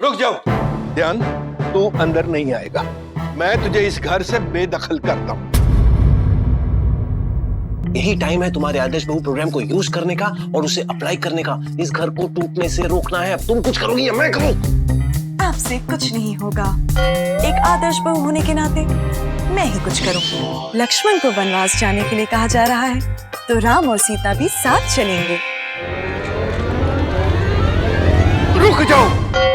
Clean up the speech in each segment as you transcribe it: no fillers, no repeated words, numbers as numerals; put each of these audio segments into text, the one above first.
रुक जाओ। ध्यान, तू अंदर नहीं आएगा। मैं तुझे इस घर से बेदखल करता हूं। यही टाइम है तुम्हारे आदर्श बहू प्रोग्राम को यूज करने का और उसे अप्लाई करने का। इस घर को टूटने से रोकना है। अब तुम कुछ करोगी या मैं करूं? आपसे कुछ नहीं होगा। एक आदर्श बहू होने के नाते मैं ही कुछ करूं। लक्ष्मण को वनवास जाने के लिए कहा जा रहा है, तो राम और सीता भी साथ चलेंगे। रुक जाओ।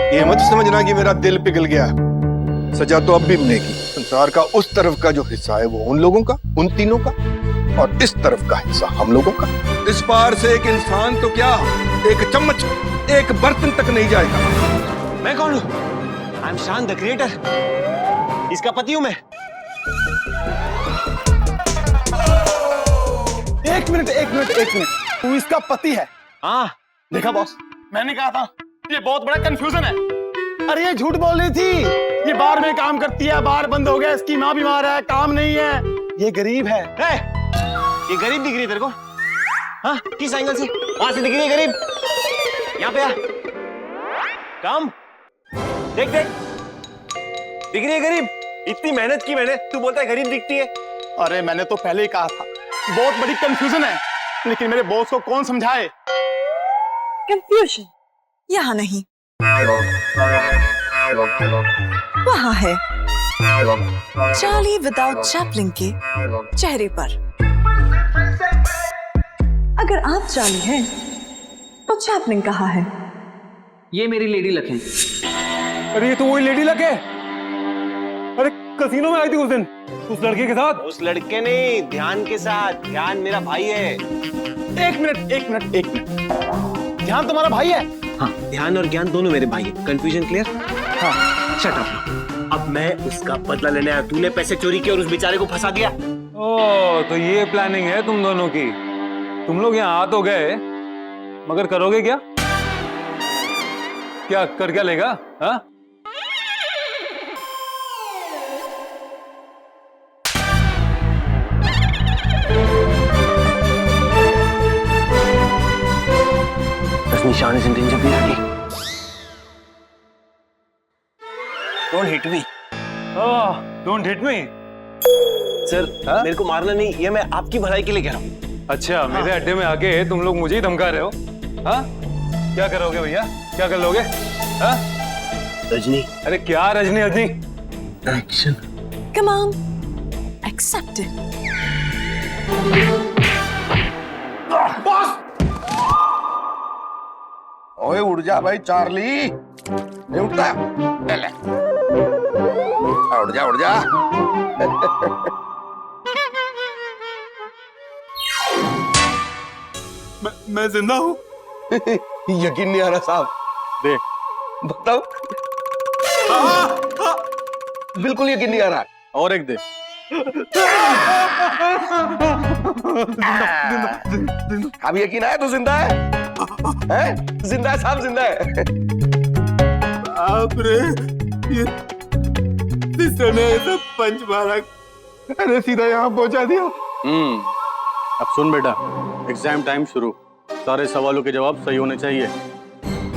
ये मत समझना कि मेरा दिल पिघल गया। सजा तो अब भी मिलेगी। संसार का उस तरफ का जो हिस्सा है वो उन लोगों का, उन तीनों का, और इस तरफ का हिस्सा हम लोगों का। इस पार से एक इंसान तो क्या, एक चम्मच, एक बर्तन तक नहीं जाएगा। मैं कौन हूं? आई एम शान द क्रिएटर। इसका पति हूं मैं। एक मिनट। तू इसका पति है? हाँ। देखा बॉस, मैंने कहा था ये बहुत बड़ा कंफ्यूजन है। अरे ये झूठ बोल रही थी। ये बार में काम करती है, बार बंद हो गया, इसकी माँ बीमार है, काम नहीं है, ये गरीब है। ये गरीब दिख रही है तेरे को? हाँ, किस एंगल से? वहां से दिख रही है गरीब? यहाँ पे आ। काम देख देख, दिख रही है गरीब? इतनी मेहनत की मैंने, तू बोलता है गरीब दिखती है? अरे मैंने तो पहले ही कहा था बहुत बड़ी कंफ्यूजन है, लेकिन मेरे बॉस को कौन समझाए। कंफ्यूजन यहाँ नहीं, वहाँ है। चार्ली विदाउट चैपलिन के चेहरे पर। अगर आप चार्ली हैं, तो चैपलिन कहाँ है? ये मेरी लेडी लक है। अरे ये तो वही लेडी लक है। अरे कसीनो में आई थी उस दिन उस लड़के के साथ। उस लड़के नहीं, ध्यान के साथ। ध्यान मेरा भाई है। एक मिनट। ध्यान तुम्हारा भाई है? हाँ, ध्यान और ज्ञान दोनों मेरे भाई हैं। Confusion clear? हाँ। Shut up. अब मैं उसका बदला लेने आया। तूने पैसे चोरी किए और उस बेचारे को फंसा दिया। ओह, तो ये प्लानिंग है तुम दोनों की। तुम लोग यहाँ आ तो गए, मगर करोगे क्या? क्या कर क्या लेगा? हाँ? निशान is in danger, be ready. Don't hit me. Don't hit me. Sir, हाँ? मेरे को मारना नहीं, ये मैं आपकी भलाई के लिए कह रहा हूँ। अच्छा, मेरे अड्डे में आके तुम लोग मुझे ही धमका रहे हो? हाँ? क्या करोगे भैया? क्या कर लोगे? हाँ? रजनी। अरे क्या Rajni? Action. Come on, accept it. ओए उठ जा भाई चार्ली। नहीं उठता? ले। उठ जा। मैं जिंदा हूँ। यकीन नहीं आ रहा साहब। देख, बताओ। बिल्कुल यकीन नहीं आ रहा। और एक दे। अब यकीन आया तो जिंदा है? हैं? जिंदा है साहब, जिंदा है। आपने ये सिस्टर ने ऐसा पंच मारा, अरे सीधा यहाँ पहुंचा दिया। अब सुन बेटा, एग्जाम टाइम शुरू। सारे सवालों के जवाब सही होने चाहिए।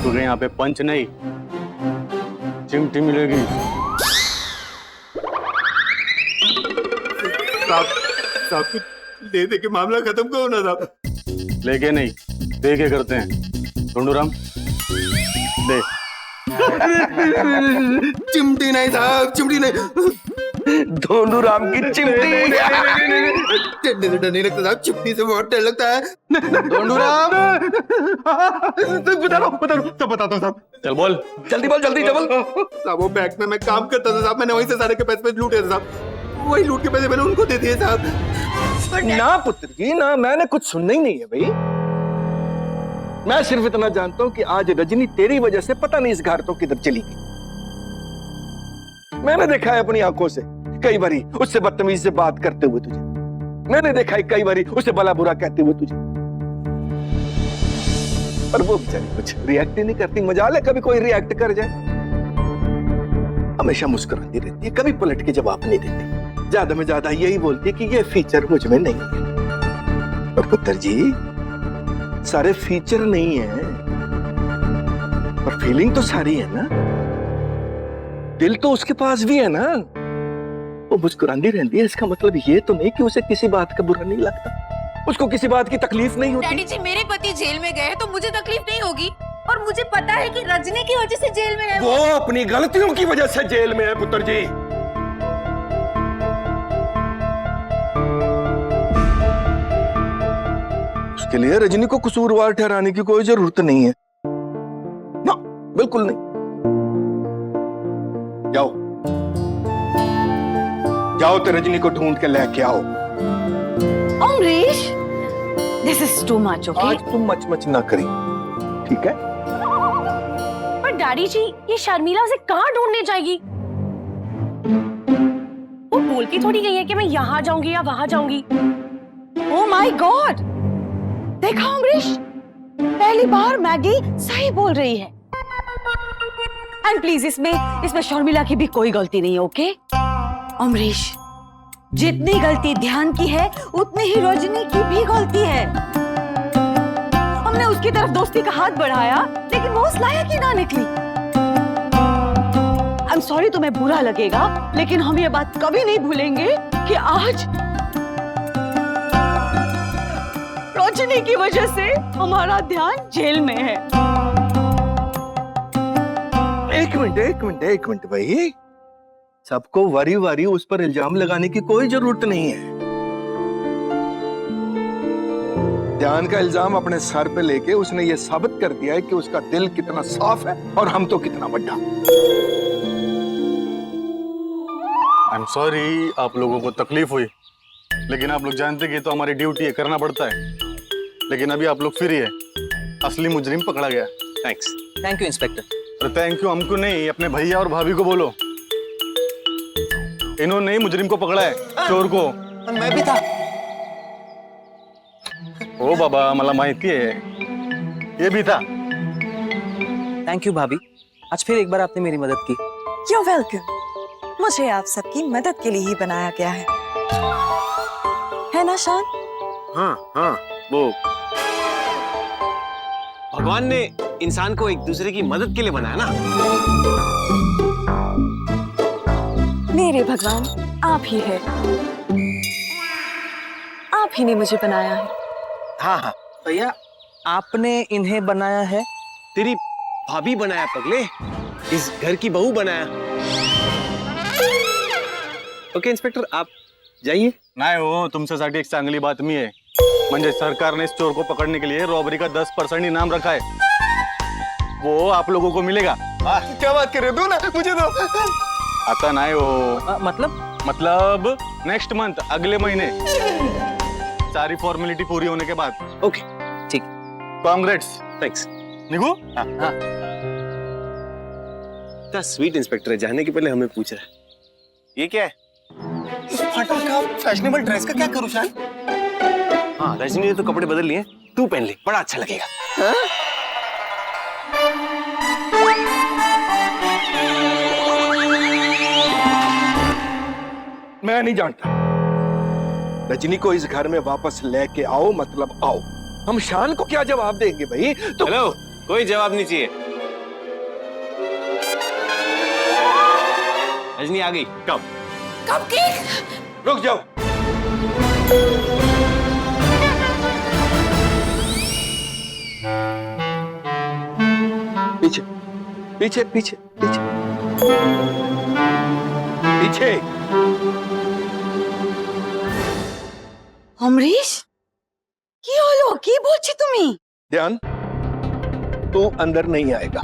तुझे यहाँ पे पंच नहीं, चिमटी मिलेगी। साहब कुछ दे के मामला खत्म करो ना साहब। लेके नहीं, दे के करते हैं। ढूंढूराम दे। चिमटी नहीं साहब, चिमटी नहीं। धोंडूराम की चिमटी। डरने से डर नहीं लगता साहब, चिमटी से बहुत डर लगता है। धोंडूराम, बता दो साहब। चल बोल। जल्दी बोल, जल्दी डबल। साहब वो बैंक में मैं काम करता था साहब, मैंने वहीं से सारे के पैसे लूटे थे साहब। वही लूट के पैसे मैंने उनको दे दिए साहब। ना पुत्र जी ना, मैंने कुछ सुनना ही नहीं है भाई। मैं सिर्फ इतना जानता हूँ कि आज रजनी तेरी वजह से पता नहीं इस घर तो किधर चली गई। मैंने देखा है अपनी आंखों से कई बारी उससे बदतमीजी से बात करते हुए तुझे। मैंने देखा है कई बारी उसे भला बुरा कहते हुए तुझे, पर वो बेचारी कुछ रिएक्ट ही नहीं करती। मजाल है कभी कोई रिएक्ट कर जाए? हमेशा मुस्कुराती रहती है, कभी पलट के जवाब नहीं देती। ज्यादा में ज्यादा यही बोलती है कि ये फीचर मुझ में नहीं है। और पुत्र जी, सारे फीचर नहीं है, पर फीलिंग तो सारी है ना। दिल तो उसके पास भी है ना। वो मुस्कुराती रहती है, इसका मतलब ये तो नहीं कि उसे किसी बात का बुरा नहीं लगता, उसको किसी बात की तकलीफ नहीं होती। डैडी जी, मेरे पति जेल में गए तो मुझे तकलीफ नहीं होगी, और मुझे पता है कि रजनी की वजह से जेल में है। वो अपनी गलतियों की वजह से जेल में है पुत्र जी। उसके लिए रजनी को कसूरवार ठहराने की कोई जरूरत नहीं है ना, बिल्कुल नहीं। जाओ जाओ तो रजनी को ढूंढ के लेके आओ। Amrish, this is too much, okay? आज तुम मच ना करी, ठीक है? पर डैडी जी, ये शर्मिला उसे कहाँ ढूंढने जाएगी? वो बोल के थोड़ी गई है कि मैं यहाँ जाऊंगी या वहां जाऊंगी। ओह माय गॉड, देखा अमरीश, पहली बार मैगी सही बोल रही है। एंड प्लीज, इसमें शर्मिला की भी कोई गलती नहीं है, ओके? अमरीश, जितनी गलती ध्यान की है उतनी ही रजनी की भी गलती है। हमने उसकी तरफ दोस्ती का हाथ बढ़ाया, लेकिन वो उस लायक ही ना निकली। आई एम सॉरी, तुम्हें बुरा लगेगा, लेकिन हम ये बात कभी नहीं भूलेंगे कि आज रजनी की वजह से हमारा ध्यान जेल में है। एक मिनट भाई, सबको वारी वारी उस पर इल्जाम लगाने की कोई जरूरत नहीं है। ध्यान का इल्जाम अपने सर पे लेके उसने ये साबित कर दिया है कि उसका दिल कितना साफ है और हम तो कितना बड़ा। आई एम सॉरी आप लोगों को तकलीफ हुई, लेकिन आप लोग जानते कि तो हमारी ड्यूटी है, करना पड़ता है। लेकिन अभी आप लोग फ्री है, असली मुजरिम पकड़ा गया। थैंक्स। Thank you inspector. अरे थैंक यू हमको नहीं, अपने भैया और भाभी को बोलो, इन्होंने ही मुजरिम को पकड़ा है, चोर को। मैं भी था। ओ बाबा, मला माहिती है, ये भी था। थैंक यू भाभी, आज फिर एक बार आपने मेरी मदद की। You're welcome. मुझे आप सबकी मदद के लिए ही बनाया गया है ना शान? हाँ, वो भगवान ने इंसान को एक दूसरे की मदद के लिए बनाया ना। मेरे भगवान आप ही है, आप ही ने मुझे बनाया है। हाँ, भैया, आपने इन्हें बनाया है? तेरी भाभी बनाया पगले, इस घर की बहू बनाया। ओके इंस्पेक्टर, आप जाइए। नाही हो, तुमच्यासाठी एक चांगली बातमी आहे, म्हणजे सरकारने इस चोर को पकड़ने के लिए रॉबरी का 10% इनाम रखा है, वो आप लोगों को मिलेगा। क्या बात कर रहे हो? दो ना, मुझे दो। आता नाही हो, मतलब नेक्स्ट मंथ, अगले महीने, सारी फॉर्मेलिटी पूरी होने के बाद। ओके, ठीक। कांग्रेट्स। थैंक्स। निकू? हाँ। इतना स्वीट इंस्पेक्टर है, जाने के पहले हमें पूछ रहा है ये क्या है। फटाका फैशनेबल ड्रेस का क्या करूं शान? हाँ, रजनी ने तो कपड़े बदल लिए, तू पहन ले, बड़ा अच्छा लगेगा। मैं नहीं जानता। रजनी को इस घर में वापस लेके आओ, मतलब आओ। हम शान को क्या जवाब देंगे भाई? तो हेलो, कोई जवाब नहीं चाहिए। रजनी आ गई, कब? रुक जाओ। पीछे पीछे पीछे पीछे पीछे। अमरीश, কি হলো? কি বলছি তুমি? ध्यान, तू अंदर नहीं आएगा।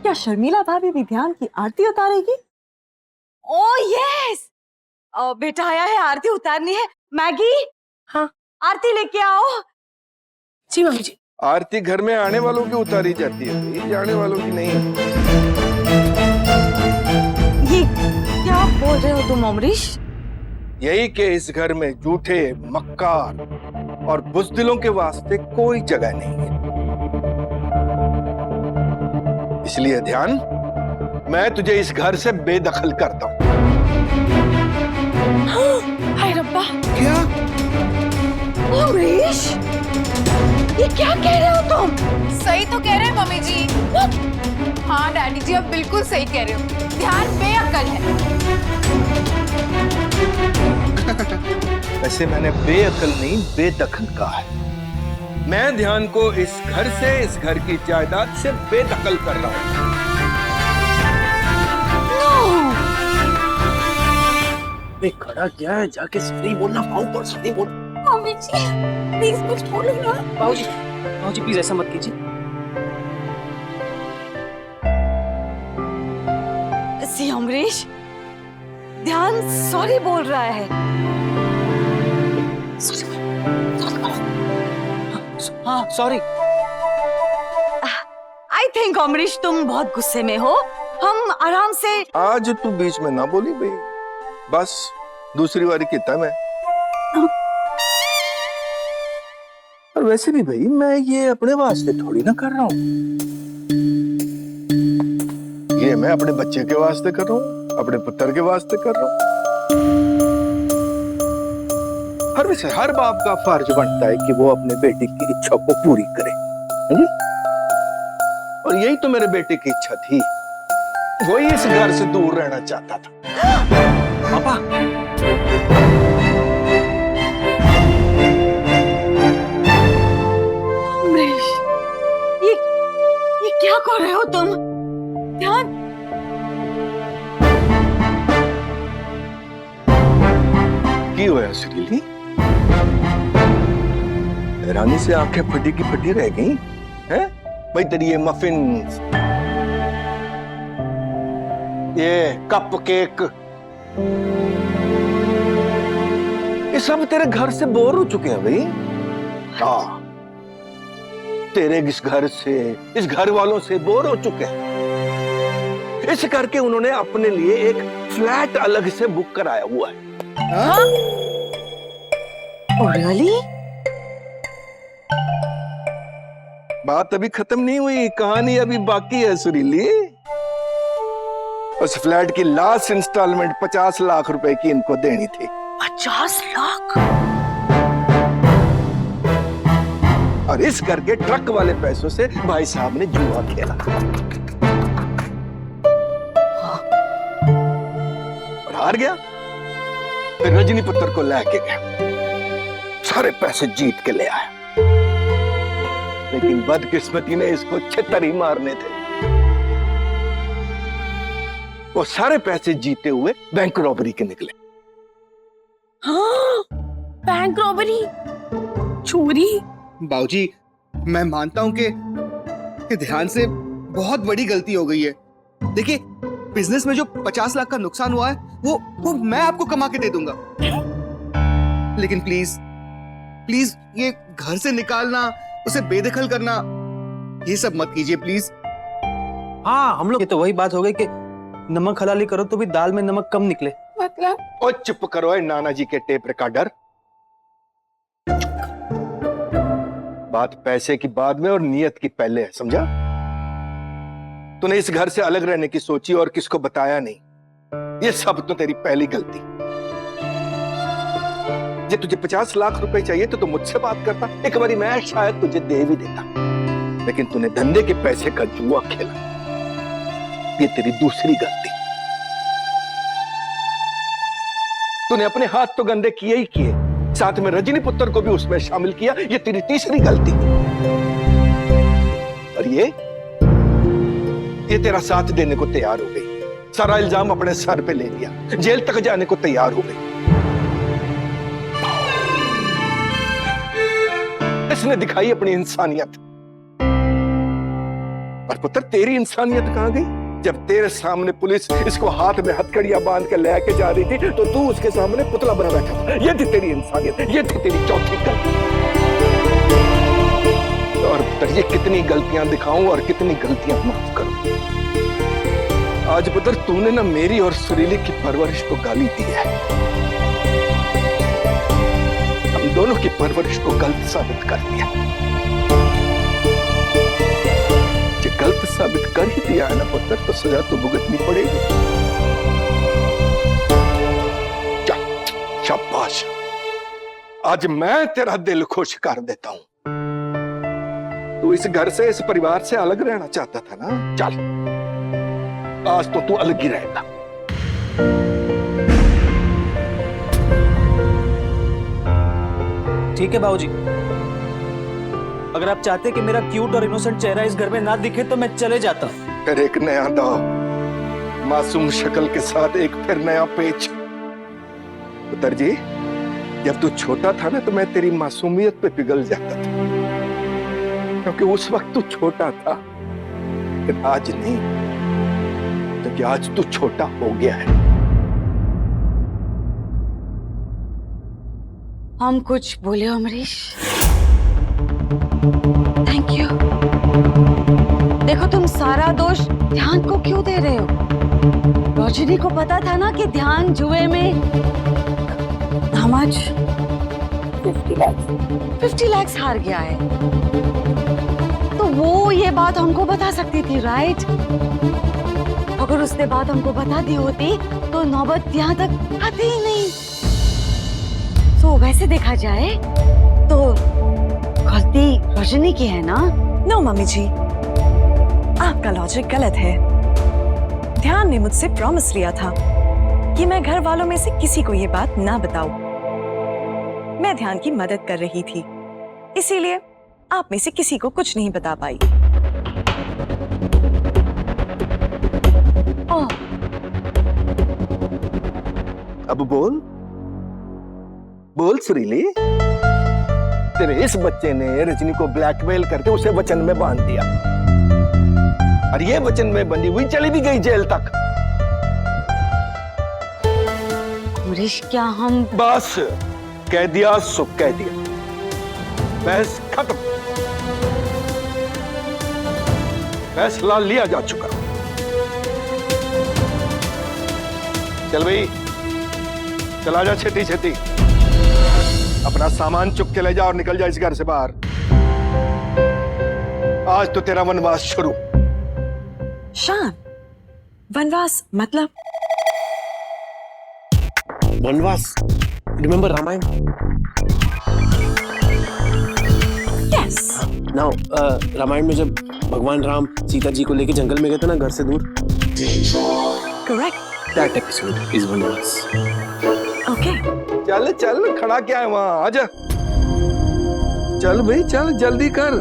क्या शर्मिला भाभी भी ध्यान की आरती उतारेगी? ओह यस, बेटा आया है, आरती उतारनी है। मैगी, हाँ, आरती लेके आओ। जी मम्मी जी। आरती घर में आने वालों की उतारी जाती है, ये जाने वालों की नहीं। ये क्या बोल रहे हो तुम अमरीश? यही कि इस घर में झूठे, मक्कार और बुज़दिलों के वास्ते कोई जगह नहीं है। इसलिए ध्यान, मैं तुझे इस घर से बेदखल करता हूं। हाय रब्बा, क्या? अमरीश, ये क्या कह रहे हो तुम? सही तो कह रहे हैं मम्मी जी। हाँ डैडी जी, आप बिल्कुल सही कह रहे हो। ध्यान बेअक्ल है। वैसे मैंने बेअक्ल नहीं बेदखल कहा है। मैं ध्यान को इस घर से, इस घर की जायदाद से बेदखल कर रहा हूं। खड़ा क्या है? जाके सही बोलना, पाँव पर सही बोल। मम्मी जी प्लीज कुछ बोलो ना। बाबूजी प्लीज ऐसा मत कीजिए। सी अमरीश, ध्यान सॉरी बोल रहा है। हाँ सॉरी। आई थिंक अमरीश तुम बहुत गुस्से में हो। हम आराम से। आज तू बीच में ना बोली भाई, बस दूसरी बारी कितना मैं। और वैसे भी भाई मैं ये अपने वास्ते थोड़ी ना कर रहा हूं, ये मैं अपने बच्चे के वास्ते कर रहा हूं, अपने पुत्र के वास्ते कर रहा हूं। हर वैसे हर बाप का फर्ज बनता है कि वो अपने बेटे की इच्छा को पूरी करे, है जी? और यही तो मेरे बेटे की इच्छा थी, वही इस घर से दूर रहना चाहता था। पापा अमरीश, ये क्या कर रहे हो तुम? ध्यान। की हुआ श्रीली? हैरानी से आंखें फटी की फटी रह गई हैं? भाई तेरी ये मफिन्स, ये कप केक, ये सब तेरे घर से बोर हो चुके हैं भाई। हाँ, तेरे इस घर से, इस घर वालों से बोर हो चुके हैं। इस करके उन्होंने अपने लिए एक फ्लैट अलग से बुक कराया हुआ है। रियली? बात अभी खत्म नहीं हुई, कहानी अभी बाकी है सुरीली। उस फ्लैट की लास्ट इंस्टॉलमेंट 50 लाख रुपए की इनको देनी थी। 50 लाख? और इस करके ट्रक वाले पैसों से भाई साहब ने जुआ खेला और हार गया। फिर रजनी पुत्र को लेके गया, सारे पैसे जीत के ले आया, लेकिन बदकिस्मती ने इसको छितर ही मारने थे। वो सारे पैसे जीते हुए बैंक रॉबरी के निकले। हाँ, बैंक रॉबरी, चोरी। बाबूजी मैं मानता हूं कि ध्यान से बहुत बड़ी गलती हो गई है। देखिए बिजनेस में जो 50 लाख का नुकसान हुआ है वो मैं आपको कमा के दे दूंगा, लेकिन प्लीज प्लीज ये घर से निकालना, उसे बेदखल करना, ये सब मत कीजिए प्लीज। हाँ हम लोग, ये तो वही बात हो गई कि नमक हलाली करो तो भी दाल में नमक कम निकले। मतलब? और चुप करो नाना जी के टेप रिकॉर्डर। बात पैसे की बाद में और नियत की पहले है, समझा? तूने इस घर से अलग रहने की सोची और किसको बताया नहीं, ये सब तो तेरी पहली गलती। जे तुझे 50 लाख रुपए चाहिए तो मुझसे बात करता, एक बारी मैं शायद तुझे दे भी देता, लेकिन तूने धंधे के पैसे का जुआ खेला, ये तेरी दूसरी गलती। तूने अपने हाथ तो गंदे किए ही किए, साथ में रजनी पुत्र को भी उसमें शामिल किया, ये तेरी तीसरी गलती। और ये तेरा साथ देने को तैयार हो गई, सारा इल्जाम अपने सर पे ले लिया, जेल तक जाने को तैयार हो गई। इसने दिखाई अपनी इंसानियत, और पुत्र तेरी इंसानियत कहां गई? जब तेरे सामने पुलिस इसको हाथ में हथकड़ियां बांध के लेके जा रही थी तो तू उसके सामने पुतला बना बैठा था। ये थी तेरी इंसानियत, ये थी तेरी चौथी गलती। और पुत्र ये कितनी गलतियां दिखाऊं और कितनी गलतियां माफ करूं। आज पुत्र तूने ना मेरी और सुरीली की परवरिश को गाली दी है, हम दोनों की परवरिश को गलत साबित कर दिया। गलत साबित कर ही दिया है ना पुत्र, तो सजा तो भुगतनी पड़ेगी। शाबाश, आज मैं तेरा दिल खुश कर देता हूं। तू इस घर से, इस परिवार से अलग रहना चाहता था ना? चल, आज तो तू अलग ही रहेगा। ठीक है बाबूजी, अगर आप चाहते कि मेरा क्यूट और इनोसेंट चेहरा इस घर में ना दिखे तो मैं चले जाता। फिर एक नया दाव, मासूम शक्ल के साथ एक फिर नया पेच। पुत्र जी, जब तू छोटा था ना तो मैं तेरी मासूमियत पे पिघल जाता था, क्योंकि उस वक्त तू छोटा था, लेकिन आज नहीं, क्योंकि आज तू छोटा हो गया है। हम कुछ बोले अमरीश? Thank you. देखो, तुम सारा दोष ध्यान को क्यों दे रहे हो? रोशनी को पता था ना कि ध्यान जुए में how much? 50 lakhs हार गया है, तो वो ये बात हमको बता सकती थी, राइट? अगर उसने बात हमको बता दी होती तो नौबत यहाँ तक आती ही नहीं। तो वैसे देखा जाए तो गलती रोशनी की है ना? नो मम्मी जी, आपका लॉजिक गलत है। ध्यान ने मुझसे प्रॉमिस लिया था कि मैं घर वालों में से किसी को ये बात ना बताऊं। मैं ध्यान की मदद कर रही थी, इसीलिए आप में से किसी को कुछ नहीं बता पाई। ओह, अब बोल बोल सुरीली, तेरे इस बच्चे ने रजनी को ब्लैकमेल करके उसे वचन में बांध दिया, और ये वचन में बंधी हुई चली भी गई जेल तक। अमरीश, क्या हम बस कह दिया सो कह दिया, बहस खत्म, फैसला लिया जा चुका। चल भाई, चला जा छेती छेती, अपना सामान चुक के ले जा और निकल जा इस घर से बाहर। आज तो तेरा वनवास शुरू। शान, वनवास मतलब? वनवास, remember Ramayana? Yes. Now Ramayana में जब भगवान राम सीता जी को लेके जंगल में गए थे ना, घर से दूर, करेक्ट। दैट एपिसोड इज वनवास। ओके, चल चल, खड़ा क्या है वहां, आजा। चल भाई चल, जल्दी कर।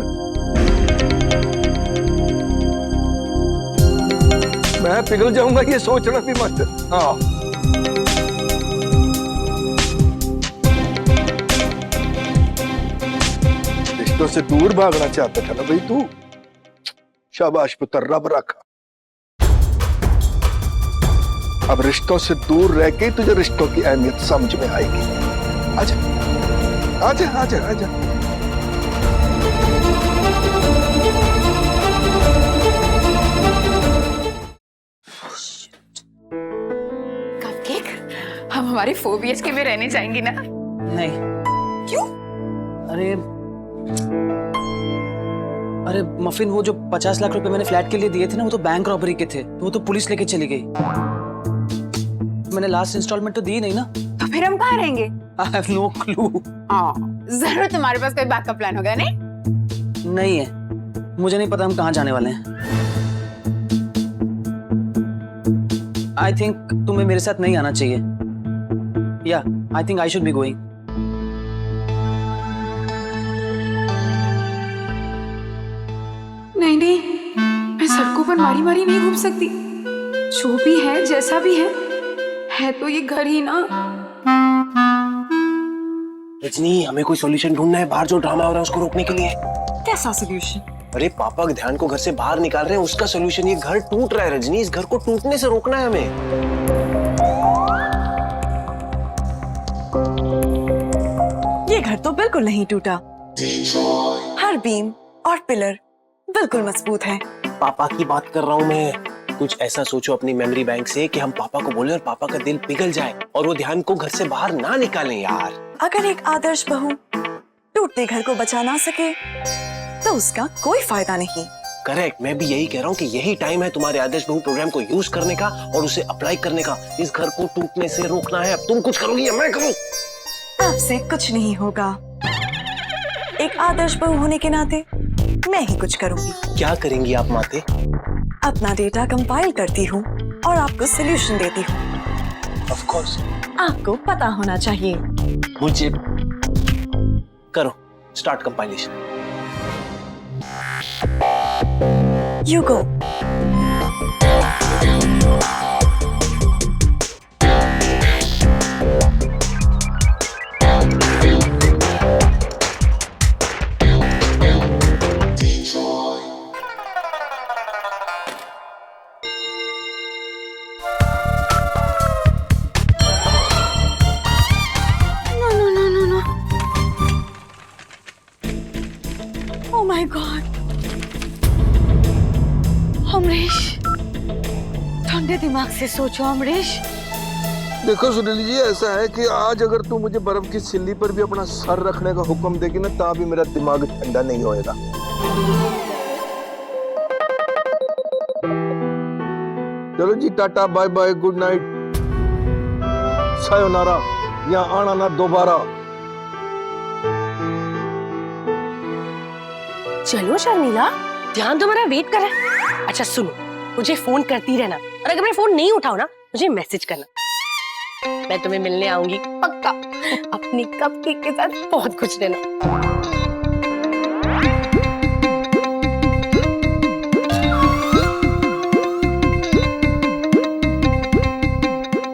मैं पिघल जाऊंगा ये सोचना भी मत। हाँ, रिश्तों से दूर भागना चाहता था ना भाई तू? शाबाश पुत्र, रब रखा। अब रिश्तों से दूर रह के तुझे रिश्तों की अहमियत समझ में आएगी। आजा आजा आजा आजा। कपकेक, हम हमारे 4 BHK में रहने जाएंगे ना? नहीं। क्यों? अरे अरे मफिन, वो जो 50 लाख रुपए मैंने फ्लैट के लिए दिए थे ना, वो तो बैंक रॉबरी के थे, तो वो तो पुलिस लेके चली गई। मैंने लास्ट इंस्टॉलमेंट तो दी नहीं ना। तो फिर हम कहाँ रहेंगे? I have no clue। जरूर तुम्हारे पास कोई बैकअप प्लान होगा, नहीं? नहीं है, मुझे नहीं पता हम कहाँ जाने वाले हैं। I think तुम्हें मेरे साथ नहीं आना चाहिए। Yeah, I think I should be going। नहीं नहीं, मैं सड़कों पर मारी मारी नहीं घूम सकती। जो भी है, जैसा भी है तो ये घर ही ना। रजनी, हमें कोई सॉल्यूशन ढूंढना है बाहर जो ड्रामा हो रहा है उसको रोकने के लिए। कैसा सोल्यूशन? अरे पापा ध्यान को घर से बाहर निकाल रहे हैं, उसका सॉल्यूशन। ये घर टूट रहा है रजनी, इस घर को टूटने से रोकना है हमें। ये घर तो बिल्कुल नहीं टूटा, हर बीम और पिलर बिल्कुल मजबूत है। पापा की बात कर रहा हूँ मैं। कुछ ऐसा सोचो अपनी मेमोरी बैंक से कि हम पापा को बोले और पापा का दिल पिघल जाए और वो ध्यान को घर से बाहर ना निकालें यार। अगर एक आदर्श बहू टूटते घर को बचा ना सके तो उसका कोई फायदा नहीं। करेक्ट, मैं भी यही कह रहा हूँ कि यही टाइम है तुम्हारे आदर्श बहू प्रोग्राम को यूज करने का और उसे अप्लाई करने का। इस घर को टूटने से रोकना है। अब तुम कुछ करोगी या मैं करूँ? आपसे कुछ नहीं होगा। एक आदर्श बहू होने के नाते मैं ही कुछ करूंगी। क्या करेंगी आप माते? अपना डेटा कंपाइल करती हूँ और आपको सॉल्यूशन देती हूँ। Of course. आपको पता होना चाहिए। मुझे करो start compilation. You go. No. Oh my God. Amrish, ठंडे दिमाग से सोचो अमरीश। देखो सुनील जी, ऐसा है कि आज अगर तू मुझे बर्फ की सिल्ली पर भी अपना सर रखने का हुक्म देगी ना, ता भी मेरा दिमाग ठंडा नहीं होएगा। चलो जी, tata bye bye, good night, sayonara, यहाँ आना ना दोबारा। चलो शर्मिला, ध्यान दो, मेरा वेट कर रहा है। अच्छा सुनो, मुझे फोन करती रहना और अगर मैं फोन नहीं उठाऊं ना, मुझे मैसेज करना। मैं तुम्हें मिलने आऊंगी पक्का। अपनी कपकेक के साथ बहुत खुश रहना।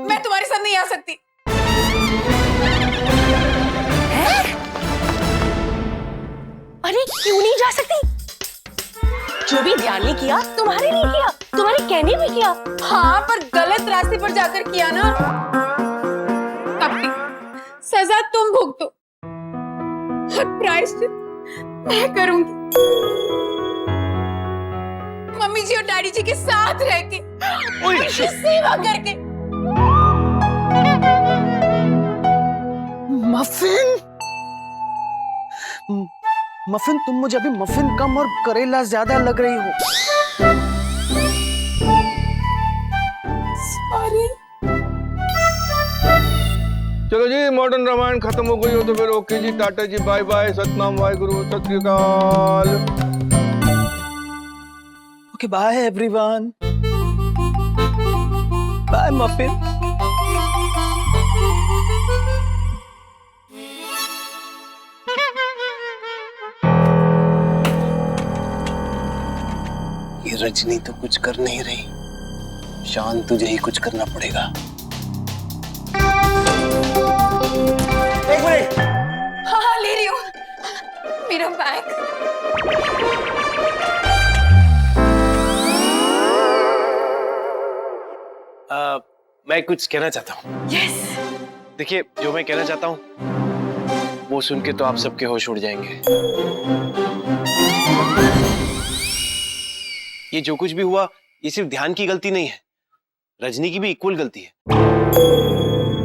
मैं तुम्हारे साथ नहीं आ सकती। अरे क्यों नहीं जा सकती? जो भी ध्यान ने किया तुम्हारे लिए किया, तुम्हारे कहने में किया। हाँ, पर गलत रास्ते पर जाकर किया ना। अपनी सजा तुम भुगतो और प्रायश्चित मैं करूंगी। मम्मी जी और डैडी जी के साथ रह के, उनकी सेवा करके। मफिन, मफिन, तुम मुझे अभी मफिन कम और करेला ज्यादा लग रही हो। सॉरी। चलो जी, मॉडर्न रामायण खत्म हो गई हो तो फिर okay ji, tata ji, bye bye, Satnam, Waheguru, Sat Shri Akal. Okay, bye everyone, bye Muffin. ये रजनी तो कुछ कर नहीं रही, शान तुझे ही कुछ करना पड़ेगा। एक मिनट। हाँ, ले रही हूँ मेरा बैग। मैं कुछ कहना चाहता हूँ। यस। देखिए, जो मैं कहना चाहता हूँ वो सुन के तो आप सबके होश उड़ जाएंगे। ये जो कुछ भी हुआ, ये सिर्फ ध्यान की गलती नहीं है, रजनी की भी इक्वल गलती है।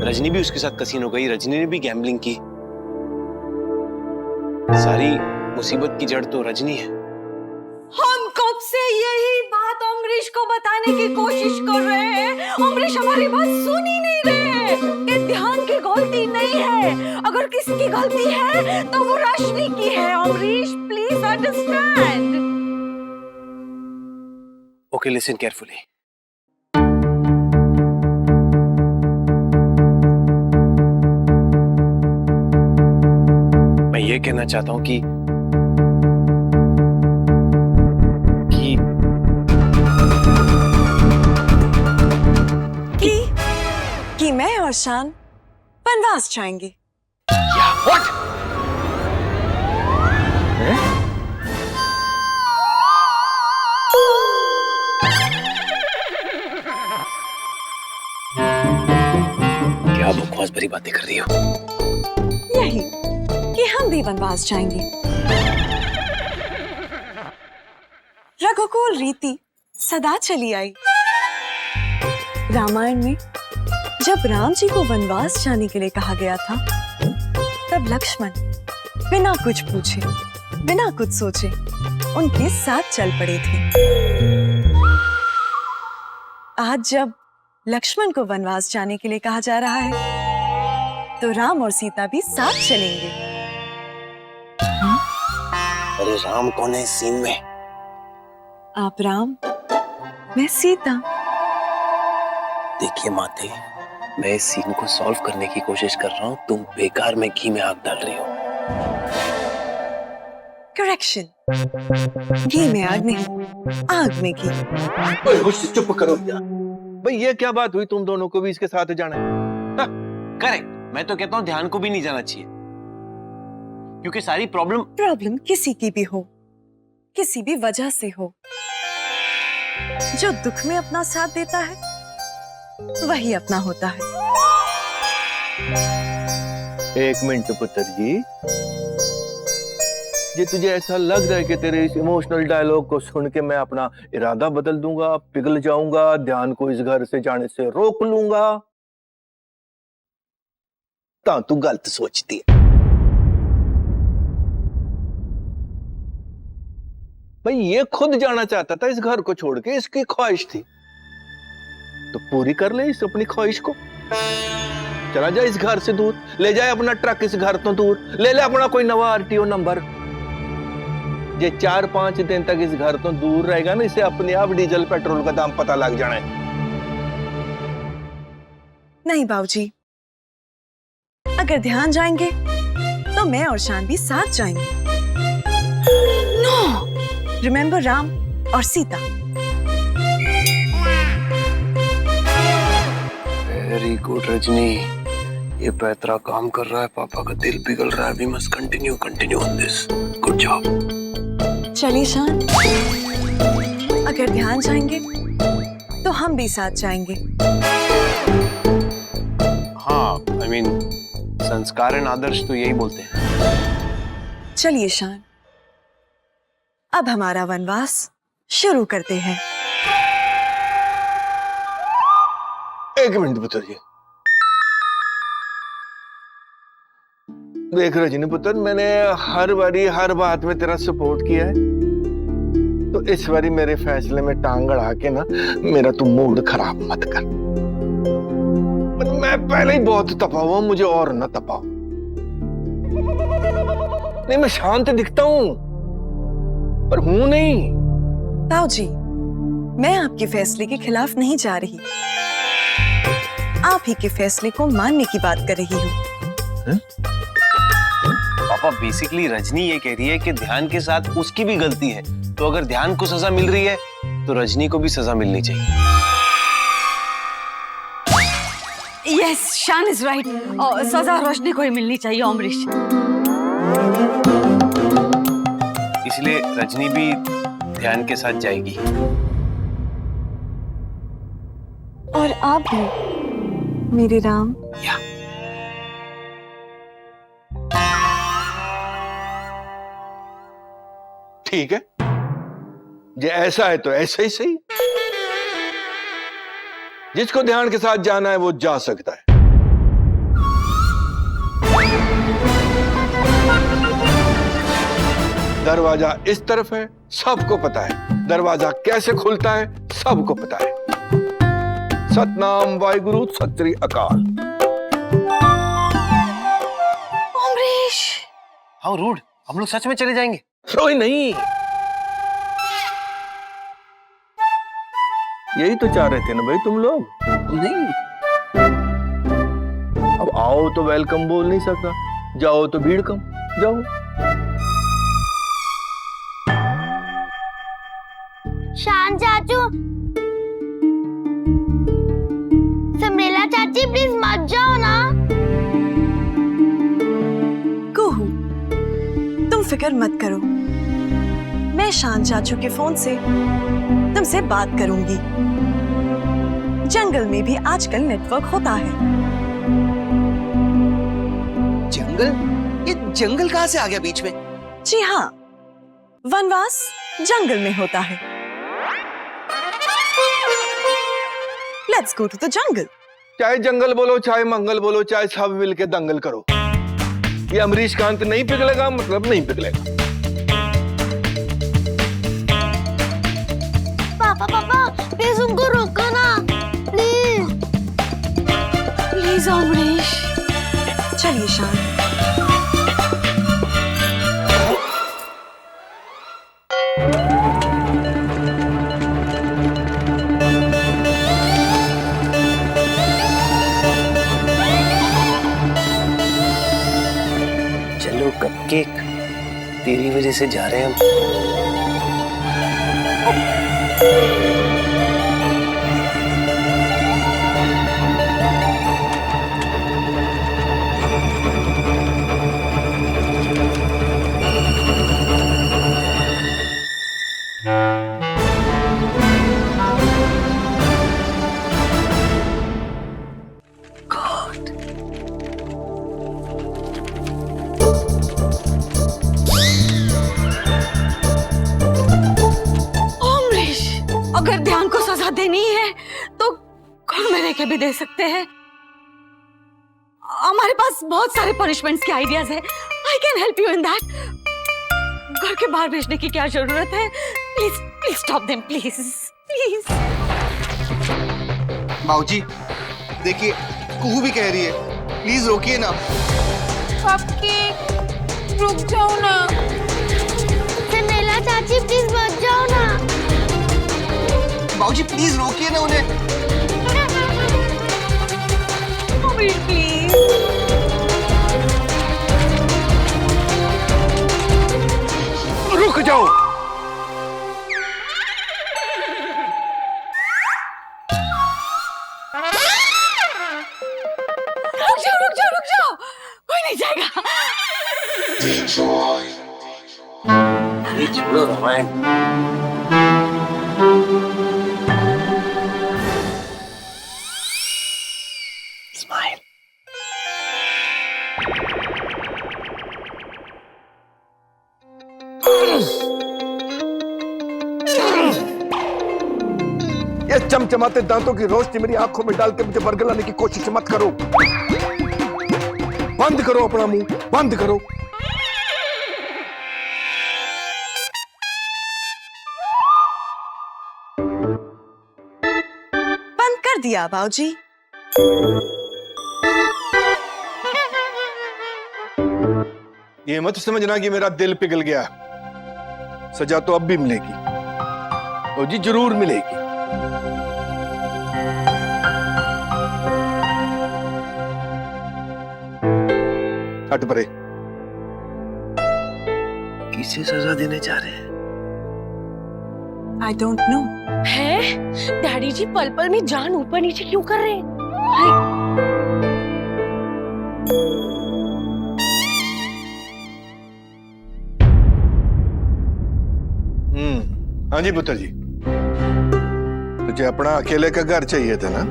रजनी भी उसके साथ कसीन हो गई, रजनी ने भी गैम्बलिंग की। सारी मुसीबत की जड़ तो रजनी है। हम कब से यही बात अमरीश को बताने की कोशिश कर रहे हैं। अमरीश हमारी बात सुन ही नहीं रहे। ये ध्यान की गलती नहीं है, अगर किसी की गलती है तो वो रश्मि की है। Amrish, please understand. Okay, listen carefully. मैं ये कहना चाहता हूं कि मैं और शान वनवास जाएंगे। What? क्या बकवास भरी बातें कर रही हो? यही कि हम भी वनवास जाएंगे। रघुकुल रीति सदा चली आई। रामायण में जब राम जी को वनवास जाने के लिए कहा गया था, तब लक्ष्मण बिना कुछ पूछे, बिना कुछ सोचे उनके साथ चल पड़े थे। आज जब लक्ष्मण को वनवास जाने के लिए कहा जा रहा है, तो राम और सीता भी साथ चलेंगे। अरे राम कौन है इस सीन में? आप राम, मैं सीता। देखिए माते, मैं इस सीन को सॉल्व करने की कोशिश कर रहा हूँ, तुम बेकार में घी में आग डाल रही हो। करेक्शन, घी में आग नहीं, आग में घी। ओए चुप करो यार। भाई ये क्या बात हुई, तुम दोनों को भी इसके साथ जाना है? करेक्ट, मैं तो कहता हूँ ध्यान को भी नहीं जाना चाहिए, क्योंकि सारी प्रॉब्लम किसी की भी हो, किसी भी वजह से हो, जो दुख में अपना साथ देता है वही अपना होता है। एक मिनट पुत्र जी, ये तुझे ऐसा लग रहा है कि तेरे इस इमोशनल डायलॉग को सुन के मैं अपना इरादा बदल दूंगा, पिघल जाऊंगा, ध्यान को इस घर से जाने से रोक लूंगा? ता तू गलत सोचती है। भाई ये खुद जाना चाहता था इस घर को छोड़ के, इसकी ख्वाहिश थी, तो पूरी कर ले इस अपनी ख्वाहिश को। चला जाए इस घर से दूर, ले जाए अपना ट्रक इस घर तो दूर, ले ले अपना कोई नवा आरटीओ नंबर। ये 4-5 दिन तक इस घर तो दूर रहेगा ना, इसे अपने आप डीजल पेट्रोल का दाम पता लग जाना है। नहीं बाबूजी, अगर ध्यान जाएंगे तो मैं और शान भी साथ जाएंगे। नो, रिमेंबर राम और सीता। वेरी गुड रजनी, ये पैतरा काम कर रहा है, पापा का दिल पिघल रहा है। We must continue on this. Good job. चलिए शान, अगर ध्यान जाएंगे तो हम भी साथ जाएंगे। हाँ, I mean, संस्कार एंड आदर्श तो यही बोलते हैं। चलिए शान, अब हमारा वनवास शुरू करते हैं। एक मिनट पुत्र जी, देख रजनी पुत्र, मैंने हर बारी हर बात में तेरा सपोर्ट किया है, तो इस बारी मेरे फैसले में टांग अड़ा के ना मेरा तू मूड खराब मत कर। मैं पहले ही बहुत तपा हुआ, मुझे और ना तपाओ। नहीं, मैं शांत दिखता हूं पर हूं नहीं। ताऊ जी, मैं आपके फैसले के खिलाफ नहीं जा रही, आप ही के फैसले को मानने की बात कर रही हूँ। पापा, बेसिकली रजनी ये कह रही है कि ध्यान के साथ उसकी भी गलती है, तो अगर ध्यान को सजा मिल रही है तो रजनी को भी सजा मिलनी चाहिए। यस, शान इज राइट, और सजा रोशनी को ही मिलनी चाहिए अमरीश। इसलिए रजनी भी ध्यान के साथ जाएगी। और आप भी मेरे राम। या ठीक है, ये ऐसा है तो ऐसा ही सही। जिसको ध्यान के साथ जाना है वो जा सकता है। दरवाजा इस तरफ है, सबको पता है। दरवाजा कैसे खुलता है, सबको पता है। सतनाम वाहिगुरु, सत श्री अकाल। अमरीश, हाउ रूड, हम लोग सच में चले जाएंगे? रोई नहीं, यही तो चाह रहे थे ना भाई तुम लोग? नहीं, अब आओ तो वेलकम बोल नहीं सकता, जाओ तो भीड़ कम। जाओ। शान चाचू, समरेला चाची, प्लीज मत जाओ ना। कुहू, तुम फिक्र मत करो, मैं शान चाचू के फोन से तुमसे बात करूंगी। जंगल में भी आजकल नेटवर्क होता है। जंगल? ये जंगल कहां से आ गया बीच में? जी हाँ, वनवास जंगल में होता है। Let's go to the jungle. चाहे जंगल बोलो, चाहे मंगल बोलो, चाहे सब मिलके दंगल करो, ये अमरीश कांत नहीं पिघलेगा, मतलब नहीं पिघलेगा। पापा, प्लीज उनको रोको ना, प्लीज अमरीश। चलिए शान। एक एक तेरी वजह से जा रहे हैं हम। अमरीश, अगर ध्यान को सजा देनी है तो घर में रह के भी दे सकते हैं। हमारे पास बहुत सारे पनिशमेंट्स के आइडियाज हैं। I can help you in that. घर के बाहर भेजने की क्या जरूरत है? Please please stop them, please please. बाबूजी, देखिए कुहू भी कह रही है, प्लीज रोकिए ना। कपकेक, रुक जाओ ना। सिंड्रेला चाची प्लीज मत जाओ ना। बाबूजी प्लीज रोकिए ना उन्हें। अमरीश प्लीज। रुक जाओ। रुक जाओ, कोई नहीं जाएगा। ये छोड़ो रामायण। स्माइल। ये चमचमाते दांतों की रोशनी मेरी आंखों में डाल के मुझे बरगलाने की कोशिश मत करो। बंद करो अपना मुंह, बंद करो। बंद कर दिया बाबूजी। ये मत समझना कि मेरा दिल पिघल गया। सजा तो अब भी मिलेगी, और जी जरूर मिलेगी। हट परे। किसे सजा देने जा रहे हैं? I don't know. है डैडी जी पल पल में जान ऊपर नीचे क्यों कर रहे हैं? हाँ जी पुत्र जी, तुझे अपना अकेले का घर चाहिए था ना,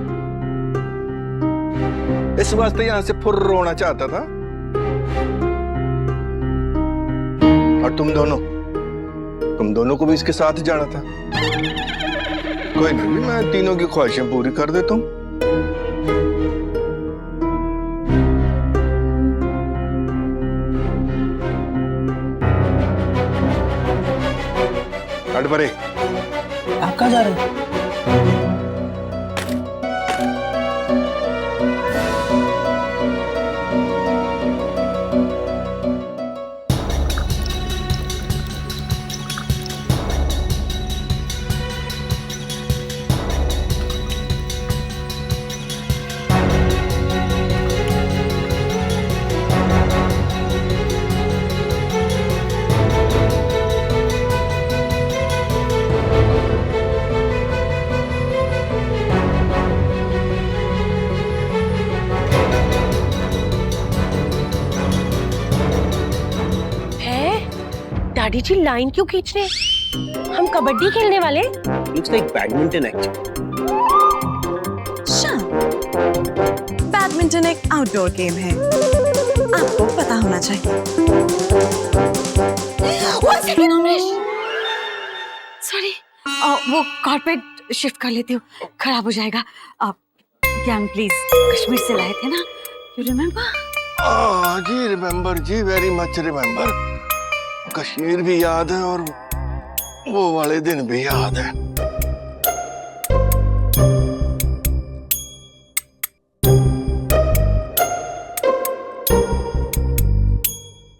इस वास्ते यहां से फुर्र होना चाहता था। और तुम दोनों को भी इसके साथ जाना था। कोई नहीं, मैं तीनों की ख्वाहिशें पूरी कर देता हूं। हट परे। आप कहाँ जा रहे हैं? डैडी जी लाइन क्यों खींच रहे? हम कबड्डी खेलने वाले? Looks like badminton actually. Badminton एक आउटडोर गेम है, आपको पता होना चाहिए। One second, Amrish. Sorry, वो कारपेट शिफ्ट कर लेती हूँ, खराब हो जाएगा। ज्ञान प्लीज, कश्मीर से लाए थे ना, you remember? जी रिमेम्बर जी, वेरी मच रिमेम्बर। कश्मीर भी याद है और वो वाले दिन भी याद है।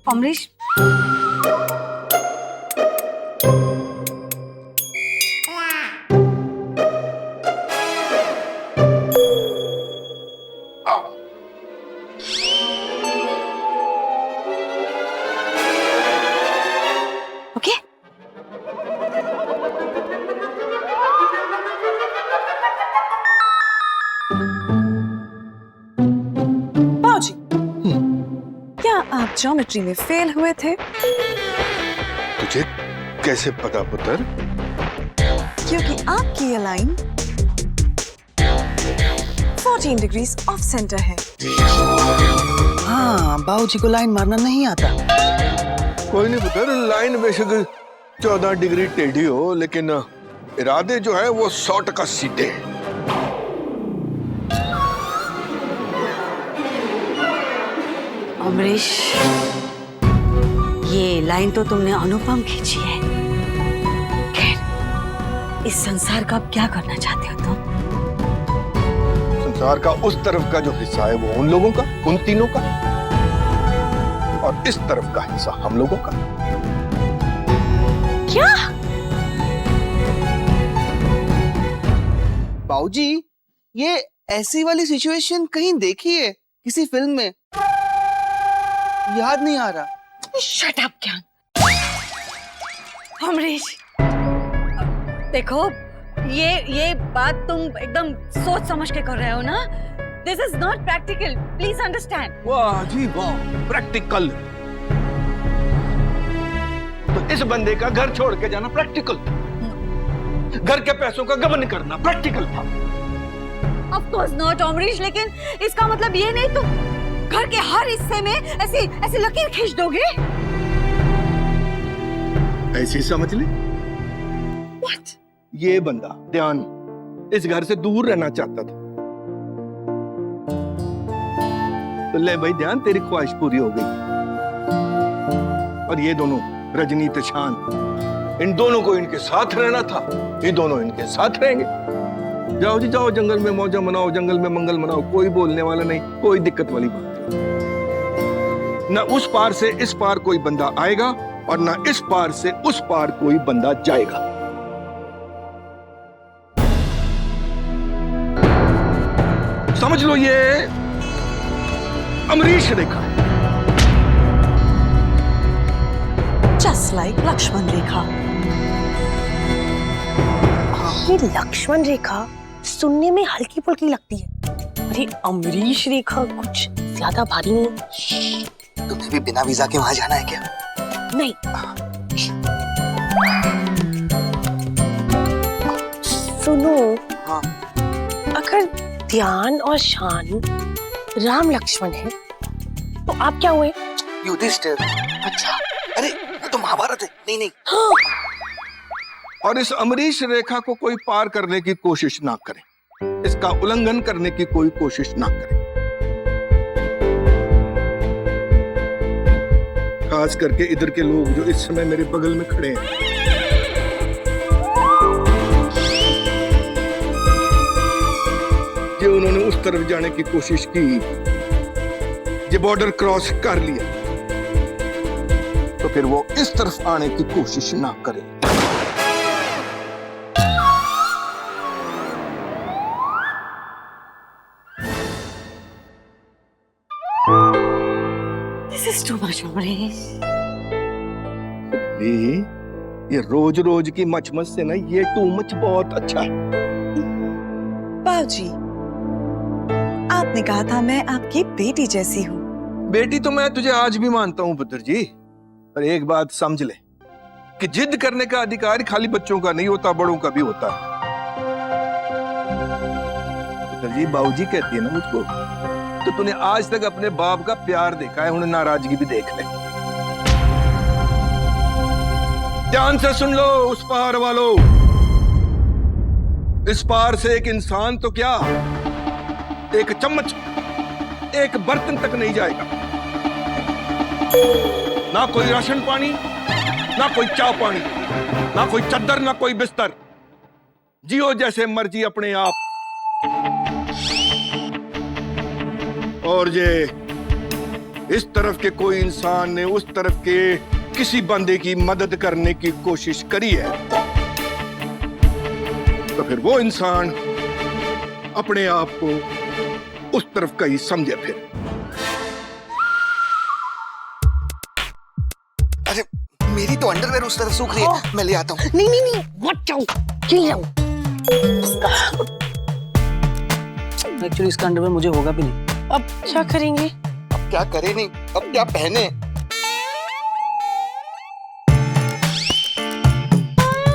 अमरीश, ज्योमेट्री में फेल हुए थे? तुझे कैसे पता पुत्र? क्योंकि आपकी ये लाइन 14 डिग्रीज ऑफ सेंटर है। हाँ, बाबूजी को लाइन मारना नहीं आता। कोई नहीं पुत्र, लाइन बेशक 14 डिग्री टेढ़ी हो, लेकिन इरादे जो है वो 100% सीधे हैं। अमरीश, ये लाइन तो तुमने अनुपम खींची है। खैर, इस संसार का अब क्या करना चाहते हो तुम? संसार का उस तरफ का जो हिस्सा है वो उन लोगों का, उन तीनों का, और इस तरफ का हिस्सा हम लोगों का। क्या? बाबूजी, ये ऐसी वाली सिचुएशन कहीं देखी है किसी फिल्म में? याद नहीं आ रहा। शट अप ज्ञान। अमरीश, देखो, ये बात तुम एकदम सोच समझ के कर रहे हो ना? This is not practical, please understand. वाह जी वाह, प्रैक्टिकल। तो इस बंदे का घर छोड़ के जाना प्रैक्टिकल था, घर के पैसों का गबन करना प्रैक्टिकल था। ऑफ कोर्स नॉट अमरीश, लेकिन इसका मतलब ये नहीं तुम घर के हर हिस्से में ऐसी लकीर खींच दोगे? ऐसी समझ ले। What? ये बंदा ध्यान इस घर से दूर रहना चाहता था, तो ले भाई ध्यान, तेरी ख्वाहिश पूरी हो गई। और ये दोनों रजनी तशान, इन दोनों को इनके साथ रहना था, ये दोनों इनके साथ रहेंगे। जाओ जी जाओ, जंगल में मौजा मनाओ, जंगल में मंगल मनाओ, कोई बोलने वाला नहीं, कोई दिक्कत वाली बात नहीं। न उस पार से इस पार कोई बंदा आएगा और न इस पार से उस पार कोई बंदा जाएगा। समझ लो, ये अमरीश रेखा है। Just like लक्ष्मण रेखा। ये लक्ष्मण रेखा सुनने में हल्की फुल्की लगती है, अरे अमरीश रेखा कुछ ज्यादा भारी नहीं? तुम्हें भी बिना वीजा के वहां जाना है क्या? नहीं। सुनो, हाँ। अगर ध्यान और शान राम लक्ष्मण है, तो आप क्या हुए? युधिष्ठिर। अच्छा, अरे वो तो महाभारत है। नहीं नहीं। हाँ। और इस अमरीश रेखा को कोई पार करने की कोशिश ना करे, इसका उल्लंघन करने की कोई कोशिश ना करे। खास करके इधर के लोग जो इस समय मेरे बगल में खड़े हैं। जो उन्होंने उस तरफ जाने की कोशिश की, जो बॉर्डर क्रॉस कर लिया, तो फिर वो इस तरफ आने की कोशिश ना करे। This is too much, Amrish. ये रोज रोज की मचमच से ना, ये टू मच बहुत अच्छा है। बाबूजी, आपने कहा था मैं आपकी बेटी जैसी हूँ। बेटी तो मैं तुझे आज भी मानता हूँ पुत्र जी, पर एक बात समझ ले कि जिद करने का अधिकार खाली बच्चों का नहीं होता, बड़ों का भी होता है। पुत्र जी, बाबूजी कहती है ना मुझको, तो तूने आज तक अपने बाप का प्यार देखा है, उन्हें नाराजगी भी देख ले। ध्यान से सुन लो उस पार वालों, इस पार से एक इंसान तो क्या, एक चम्मच, एक बर्तन तक नहीं जाएगा। ना कोई राशन पानी, ना कोई चाय पानी, ना कोई चद्दर, ना कोई बिस्तर। जियो जैसे मर्जी अपने आप। और ये इस तरफ के कोई इंसान ने उस तरफ के किसी बंदे की मदद करने की कोशिश करी है, तो फिर वो इंसान अपने आप को उस तरफ का ही समझे। फिर अरे मेरी तो अंडरवेयर उस तरफ सूख रही है, मैं ले आता हूँ। नहीं नहीं नहीं, मत जाओ, यही जाओ। एक्चुअली इसका अंडरवेयर मुझे होगा भी नहीं। अब क्या करेंगे? अब क्या करें, नहीं अब क्या पहने?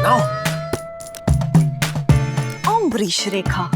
नाउ अम्बरीश रेखा